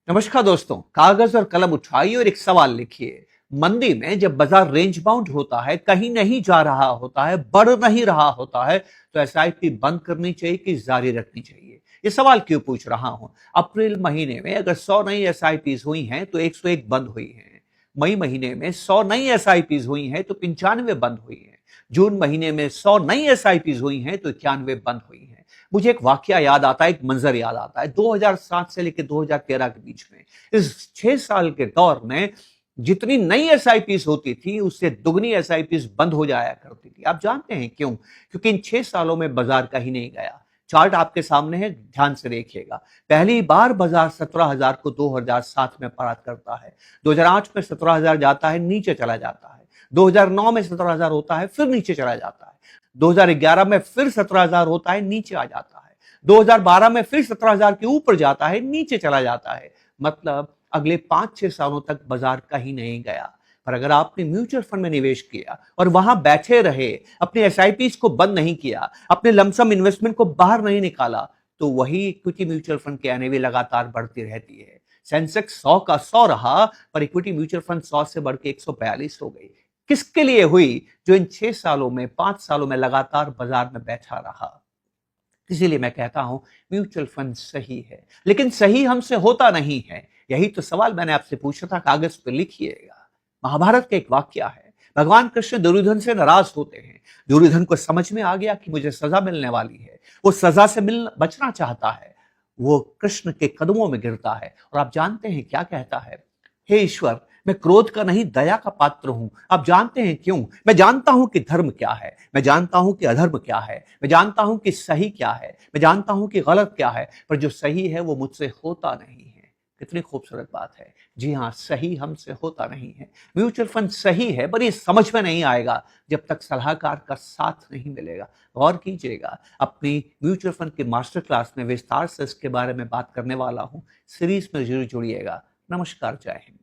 नमस्कार दोस्तों, कागज और कलम उठाइए और एक सवाल लिखिए। मंदी में जब बाजार रेंज बाउंड होता है, कहीं नहीं जा रहा होता है, बढ़ नहीं रहा होता है, तो एसआईपी बंद करनी चाहिए कि जारी रखनी चाहिए? ये सवाल क्यों पूछ रहा हूं? अप्रैल महीने में अगर 100 नई एसआईपी हुई हैं तो 101 बंद हुई हैं। मई महीने में 100 नई एसआईपी हुई हैं तो 95 बंद हुई हैं। जून महीने में 100 नई एसआईपी हुई हैं तो 91 बंद हुई हैं। मुझे एक वाकया याद आता है, एक मंजर याद आता है। 2007 से लेकर 2013 के बीच में, इस 6 साल के दौर में जितनी नई एसआईपीस होती थी, उससे दुगनी एसआईपीस बंद हो जाया करती थी। आप जानते हैं क्यों? क्योंकि इन 6 सालों में बाजार कहीं नहीं गया। चार्ट आपके सामने है, ध्यान से देखिएगा। पहली बार बाजार 17,000 को 2007 में पार करता है। 2008 में 17,000 जाता है, नीचे चला जाता है। 2009 में 17,000 होता है, फिर नीचे चला जाता है। 2011 में फिर 17,000 होता है, नीचे आ जाता है। 2012 में फिर 17,000 के ऊपर जाता है, नीचे चला जाता है। मतलब अगले 5-6 सालों तक बाजार कहीं नहीं गया। पर अगर आपने म्यूचुअल फंड में निवेश किया और वहां बैठे रहे, अपने एसआईपीस को बंद नहीं किया, अपने लमसम इन्वेस्टमेंट को बाहर नहीं निकाला, तो वही इक्विटी म्यूचुअल फंड की एनएवी लगातार बढ़ती रहती है। सेंसेक्स 100 का 100 रहा, पर इक्विटी म्यूचुअल फंड 100 से बढ़ के 142 हो गई। किसके लिए हुई? जो इन 6 सालों में, 5 सालों में लगातार बाजार में बैठा रहा। इसीलिए मैं कहता हूं म्यूचुअल फंड सही है, लेकिन सही हमसे होता नहीं है। यही तो सवाल मैंने आपसे पूछा था, कागज पर लिखिएगा। महाभारत का एक वाक्य है, भगवान कृष्ण दुर्योधन से नाराज होते हैं। दुर्योधन को समझ में आ गया कि मुझे सजा मिलने वाली है। वो सजा से बचना चाहता है। वो कृष्ण के कदमों में गिरता है और आप जानते हैं क्या कहता है? हे ईश्वर, मैं क्रोध का नहीं दया का पात्र हूं। आप जानते हैं क्यों? मैं जानता हूं कि धर्म क्या है, मैं जानता हूं कि अधर्म क्या है, मैं जानता हूं कि सही क्या है, मैं जानता हूं कि गलत क्या है, पर जो सही है वो मुझसे होता नहीं है। कितनी खूबसूरत बात है। जी हाँ, सही हमसे होता नहीं है। म्यूचुअल फंड सही है, पर ये समझ में नहीं आएगा जब तक सलाहकार का साथ नहीं मिलेगा। गौर कीजिएगा, अपनी म्यूचुअल फंड के मास्टर क्लास में विस्तार से इसके बारे में बात करने वाला हूं। सीरीज में जरूर जुड़िएगा। नमस्कार, जय हिंद।